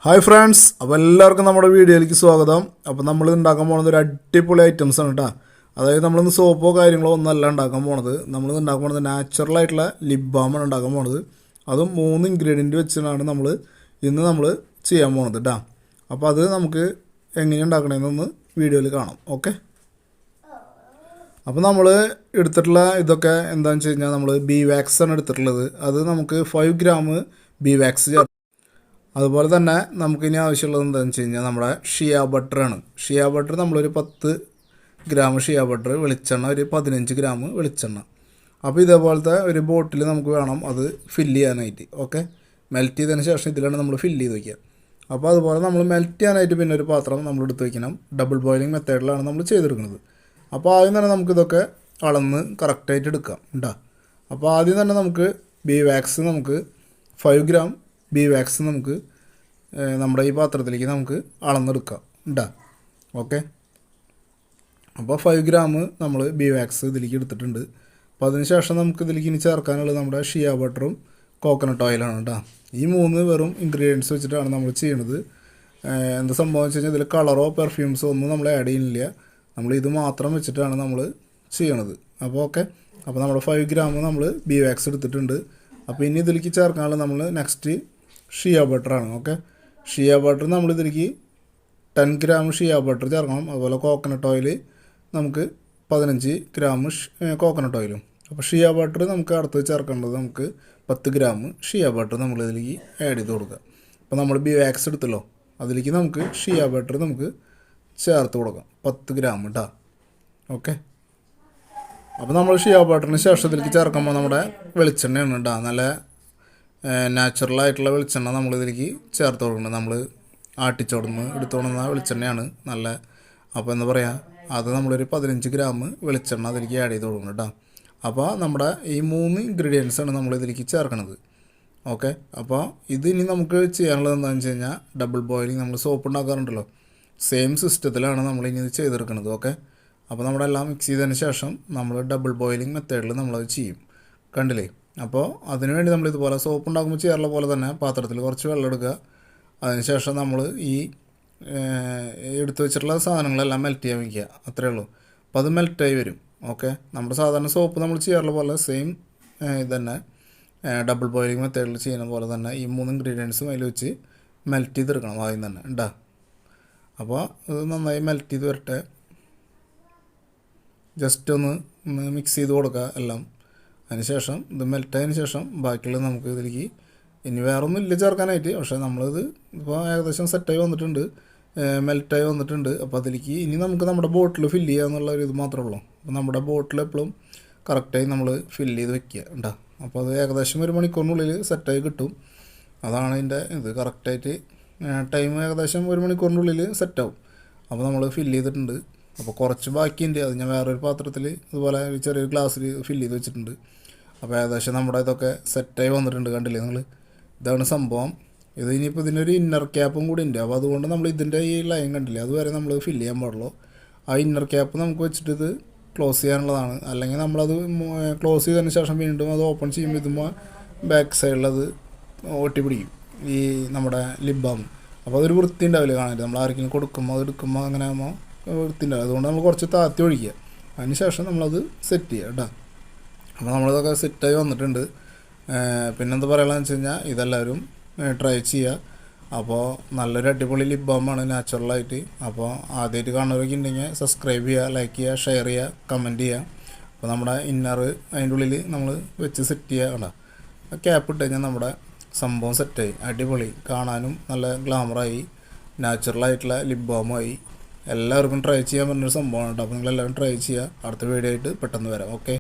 Hi friends, അപ്പോൾ എല്ലാവർക്കും നമ്മുടെ വീഡിയോയിലേക്ക് സ്വാഗതം. അപ്പോൾ നമ്മൾ ഉണ്ടാക്കാൻ പോകുന്നത് ഒരു അടിപൊളി ഐറ്റംസ് ആണ് കേട്ടോ. അതായത് നമ്മളൊന്ന് സോപ്പോ കാര്യങ്ങളോ ഒന്നല്ല ഉണ്ടാക്കാൻ പോണത്. നമ്മൾ ഉണ്ടാക്കാൻ പോകുന്നത് നാച്ചുറൽ ആയിട്ടുള്ള ലിപ് ബാമാണ് ഉണ്ടാക്കാൻ പോണത്. അതും 3 ഇൻഗ്രീഡിയൻറ്റ് വെച്ചിട്ടാണ് നമ്മൾ ചെയ്യാൻ പോണത് കേട്ടോ. അപ്പോൾ അത് നമുക്ക് എങ്ങനെയാണ് ഉണ്ടാക്കണമെന്നൊന്ന് വീഡിയോയിൽ കാണാം. ഓക്കെ. അപ്പോൾ നമ്മൾ എടുത്തിട്ടുള്ള ഇതൊക്കെ എന്താണെന്ന് വെച്ച് കഴിഞ്ഞാൽ നമ്മൾ ബി വാക്സ് ആണ് എടുത്തിട്ടുള്ളത്. അത് നമുക്ക് 5 ഗ്രാം ബി വാക്സ് ചേർത്ത്, അതുപോലെ തന്നെ നമുക്കിനി ആവശ്യമുള്ളത് എന്താണെന്ന് വെച്ച് കഴിഞ്ഞാൽ നമ്മുടെ ഷിയ ബട്ടറാണ്. ഷിയ ബട്ടർ നമ്മളൊരു 10 ഗ്രാം ഷിയ ബട്ടർ, വെളിച്ചെണ്ണ ഒരു 15 ഗ്രാം വെളിച്ചെണ്ണ. അപ്പോൾ ഇതേപോലത്തെ ഒരു ബോട്ടിൽ നമുക്ക് വേണം അത് ഫില്ല് ചെയ്യാനായിട്ട്. ഓക്കെ. മെൽറ്റ് ചെയ്തതിന് ശേഷം ഇതിലാണ് നമ്മൾ ഫില്ല് ചെയ്ത് വയ്ക്കുക. അപ്പോൾ അതുപോലെ നമ്മൾ മെൽറ്റ് ചെയ്യാനായിട്ട് പിന്നെ ഒരു പാത്രം നമ്മൾ എടുത്ത് വയ്ക്കണം. ഡബിൾ ബോയിലിംഗ് മെത്തേഡിലാണ് നമ്മൾ ചെയ്തെടുക്കുന്നത്. അപ്പോൾ ആദ്യം തന്നെ നമുക്കിതൊക്കെ അളന്ന് കറക്റ്റായിട്ട് എടുക്കാം കേട്ടോ. അപ്പോൾ ആദ്യം തന്നെ നമുക്ക് ബി വാക്സ് നമുക്ക് 5 ഗ്രാം ബി വാക്സ് നമുക്ക് നമ്മുടെ ഈ പാത്രത്തിലേക്ക് നമുക്ക് അളന്നെടുക്കാം കേട്ടോ. ഓക്കെ. അപ്പോൾ 5 ഗ്രാം നമ്മൾ ബി വാക്സ് ഇതിലേക്ക് എടുത്തിട്ടുണ്ട്. അപ്പോൾ അതിന് ശേഷം നമുക്ക് ഇതിലേക്ക് ഇനി ചേർക്കാനുള്ളത് നമ്മുടെ ഷിയ ബട്ടറും കോക്കനട്ട് ഓയിലാണ് കേട്ടോ. ഈ 3 വെറും ഇൻഗ്രീഡിയൻസ് വെച്ചിട്ടാണ് നമ്മൾ ചെയ്യണത്. എന്താ സംഭവം വെച്ച് കഴിഞ്ഞാൽ ഇതിൽ കളറോ പെർഫ്യൂംസോ ഒന്നും നമ്മൾ ആഡ് ചെയ്യുന്നില്ല. നമ്മൾ ഇത് മാത്രം വെച്ചിട്ടാണ് നമ്മൾ ചെയ്യണത്. അപ്പോൾ ഓക്കെ. അപ്പോൾ നമ്മൾ 5 ഗ്രാം നമ്മൾ ബി വാക്സ് എടുത്തിട്ടുണ്ട്. അപ്പോൾ ഇനി ഇതിലേക്ക് ചേർക്കാനുള്ളത് നമ്മൾ നെക്സ്റ്റ് ഷിയ ബട്ടറാണ്. ഓക്കെ. ഷിയ ബട്ടർ നമ്മൾ ഇതിലേക്ക് 10 ഗ്രാം ഷിയ ബട്ടർ ചേർക്കണം. അതുപോലെ കോക്കനട്ട് ഓയിൽ നമുക്ക് 15 ഗ്രാം കോക്കനട്ട് ഓയിലും. അപ്പോൾ ഷിയ ബട്ടർ നമുക്ക് അടുത്ത് ചേർക്കേണ്ടത് നമുക്ക് 10 ഗ്രാം ഷിയ ബട്ടർ നമ്മൾ ഇതിലേക്ക് ആഡ് ചെയ്ത് കൊടുക്കുക. അപ്പോൾ നമ്മൾ ബി വാക്സ് എടുത്തല്ലോ, അതിലേക്ക് നമുക്ക് ഷിയ ബട്ടർ നമുക്ക് ചേർത്ത് കൊടുക്കാം 10 ഗ്രാം കേട്ടോ. ഓക്കെ. അപ്പോൾ നമ്മൾ ഷിയ ബട്ടറിന് ശേഷം ഇതിലേക്ക് ചേർക്കുമ്പോൾ നമ്മുടെ വെളിച്ചെണ്ണയാണ് കേട്ടോ. നല്ല നാച്ചുറലായിട്ടുള്ള വെളിച്ചെണ്ണ നമ്മളിതിലേക്ക് ചേർത്ത് കൊടുക്കുന്നത്. നമ്മൾ ആട്ടിച്ചോടുന്ന് എടുത്തുകൊണ്ടുവന്ന വെളിച്ചെണ്ണയാണ് നല്ല. അപ്പോൾ എന്താ പറയുക, അത് നമ്മളൊരു 15 ഗ്രാം വെളിച്ചെണ്ണ അതിലേക്ക് ആഡ് ചെയ്ത് കൊടുക്കണം കേട്ടോ. അപ്പോൾ നമ്മുടെ ഈ 3 ഇൻഗ്രീഡിയൻസാണ് നമ്മളിതിലേക്ക് ചേർക്കണത്. ഓക്കെ. അപ്പോൾ ഇത് ഇനി നമുക്ക് ചെയ്യാനുള്ളത് എന്താണെന്ന് വെച്ച് കഴിഞ്ഞാൽ ഡബിൾ ബോയിലിംഗ്, നമ്മൾ സോപ്പ് ഉണ്ടാക്കാറുണ്ടല്ലോ, സെയിം സിസ്റ്റത്തിലാണ് നമ്മളിനി ഇത് ചെയ്തെടുക്കുന്നത്. ഓക്കെ. അപ്പോൾ നമ്മളെല്ലാം മിക്സ് ചെയ്തതിന് ശേഷം നമ്മൾ ഡബിൾ ബോയിലിംഗ് മെത്തേഡിൽ നമ്മളത് ചെയ്യും. കണ്ടില്ലേ? അപ്പോൾ അതിനുവേണ്ടി നമ്മൾ ഇതുപോലെ സോപ്പ് ഉണ്ടാക്കുമ്പോൾ ചെയ്യാറുള്ള പോലെ തന്നെ പാത്രത്തിൽ കുറച്ച് വെള്ളം എടുക്കുക. അതിനുശേഷം നമ്മൾ ഈ എടുത്തു വെച്ചിട്ടുള്ള സാധനങ്ങളെല്ലാം മെൽറ്റ് ചെയ്യാൻ വയ്ക്കുക. അത്രയേ ഉള്ളൂ. അപ്പോൾ അത് മെൽറ്റായി വരും. ഓക്കെ. നമ്മുടെ സാധാരണ സോപ്പ് നമ്മൾ ചെയ്യാറുള്ള പോലെ സെയിം ഇതന്നെ ഡബിൾ ബോയിലിംഗ് മെത്തേഡിൽ ചെയ്യുന്ന പോലെ തന്നെ ഈ 3 ഇൻഗ്രീഡിയൻസും അതിൽ വെച്ച് മെൽറ്റ് ചെയ്തെടുക്കണം ആദ്യം തന്നെ ഉണ്ടാ. അപ്പോൾ ഇത് നന്നായി മെൽറ്റ് ചെയ്ത് വരട്ടെ. ജസ്റ്റ് ഒന്ന് മിക്സ് ചെയ്ത് കൊടുക്കുക എല്ലാം. അതിനുശേഷം ഇത് മെൽറ്റായതിന് ശേഷം ബാക്കിയുള്ളത് നമുക്ക് ഇതിലേക്ക് ഇനി വേറൊന്നും ഇല്ല ചേർക്കാനായിട്ട്. പക്ഷേ നമ്മളിത് ഇപ്പോൾ ഏകദേശം സെറ്റായി വന്നിട്ടുണ്ട്, മെൽറ്റായി വന്നിട്ടുണ്ട്. അപ്പോൾ അതിലേക്ക് ഇനി നമുക്ക് നമ്മുടെ ബോട്ടിൽ ഫില്ല് ചെയ്യുക എന്നുള്ള ഒരു ഇത് മാത്രമേ ഉള്ളൂ. അപ്പോൾ നമ്മുടെ ബോട്ടിൽ എപ്പോഴും കറക്റ്റായി നമ്മൾ ഫില്ല് ചെയ്ത് വെക്കുക ഉണ്ടാ. അപ്പോൾ അത് ഏകദേശം 1 മണിക്കൂറിനുള്ളിൽ സെറ്റായി കിട്ടും. അതാണ് ഇതിൻ്റെ ഇത്. കറക്റ്റായിട്ട് ടൈം ഏകദേശം 1 മണിക്കൂറിനുള്ളിൽ സെറ്റാവും. അപ്പോൾ നമ്മൾ ഫില്ല് ചെയ്തിട്ടുണ്ട്. അപ്പോൾ കുറച്ച് ബാക്കിയുണ്ട്, അത് ഞാൻ വേറൊരു പാത്രത്തിൽ ഇതുപോലെ ചെറിയൊരു ഗ്ലാസ്സിൽ ഫില്ല് ചെയ്ത് വെച്ചിട്ടുണ്ട്. അപ്പോൾ ഏകദേശം നമ്മുടെ ഇതൊക്കെ സെറ്റായി വന്നിട്ടുണ്ട്. കണ്ടില്ലേ നിങ്ങൾ? ഇതാണ് സംഭവം. ഇത് ഇനിയിപ്പോൾ ഇതിനൊരു ഇന്നർ ക്യാപ്പും കൂടി ഉണ്ട്. അപ്പോൾ അതുകൊണ്ട് നമ്മൾ ഇതിൻ്റെ ഈ ലൈൻ കണ്ടില്ലേ, അതുവരെ നമ്മൾ ഫില്ല് ചെയ്യാൻ പാടുള്ളൂ. ആ ഇന്നർ ക്യാപ്പ് നമുക്ക് വെച്ചിട്ട് ഇത് ക്ലോസ് ചെയ്യാനുള്ളതാണ്. അല്ലെങ്കിൽ നമ്മളത് ക്ലോസ് ചെയ്തതിന് ശേഷം വീണ്ടും അത് ഓപ്പൺ ചെയ്യുമ്പോൾ ഇതുമ്പോൾ ബാക്ക് സൈഡിലത് ഒട്ടി പിടിക്കും ഈ നമ്മുടെ ലിപ് ബാം. അപ്പോൾ അതൊരു വൃത്തി ഉണ്ടാവില്ല കാണാൻ. നമ്മൾ ആർക്കെങ്കിലും കൊടുക്കുമ്പോൾ അത് എടുക്കുമ്പോൾ അങ്ങനെ ആകുമ്പോൾ വൃത്തി ഉണ്ടാവില്ല. അതുകൊണ്ട് നമ്മൾ കുറച്ച് താത്തി ഒഴിക്കുക. അതിന് ശേഷം നമ്മളത് സെറ്റ് ചെയ്യുക കേട്ടോ. അപ്പോൾ നമ്മളിതൊക്കെ സെറ്റായി വന്നിട്ടുണ്ട്. പിന്നെന്താ പറയുകയെന്ന് വെച്ച് കഴിഞ്ഞാൽ ഇതെല്ലാവരും ട്രൈ ചെയ്യുക. അപ്പോൾ നല്ലൊരു അടിപൊളി ലിപ് ബാമാണ് നാച്ചുറലായിട്ട്. അപ്പോൾ ആദ്യമായിട്ട് കാണുന്നവരൊക്കെ ഉണ്ടെങ്കിൽ സബ്സ്ക്രൈബ് ചെയ്യുക, ലൈക്ക് ചെയ്യുക, ഷെയർ ചെയ്യുക, കമൻറ്റ് ചെയ്യുക. അപ്പോൾ നമ്മുടെ ഇന്നർ അതിൻ്റെ ഉള്ളിൽ നമ്മൾ വെച്ച് സെറ്റ് ചെയ്യുക കേട്ടോ. ക്യാപ്പ് ഇട്ട് കഴിഞ്ഞാൽ നമ്മുടെ സംഭവം സെറ്റായി, അടിപൊളി, കാണാനും നല്ല ഗ്ലാമറായി, നാച്ചുറലായിട്ടുള്ള ലിപ് ബാമായി. എല്ലാവർക്കും ട്രൈ ചെയ്യാൻ പറ്റുന്നൊരു സംഭവമാണ് കേട്ടോ. അപ്പോൾ നിങ്ങളെല്ലാവരും ട്രൈ ചെയ്യുക. അടുത്ത വീഡിയോ ആയിട്ട് പെട്ടെന്ന് വരാം. ഓക്കെ.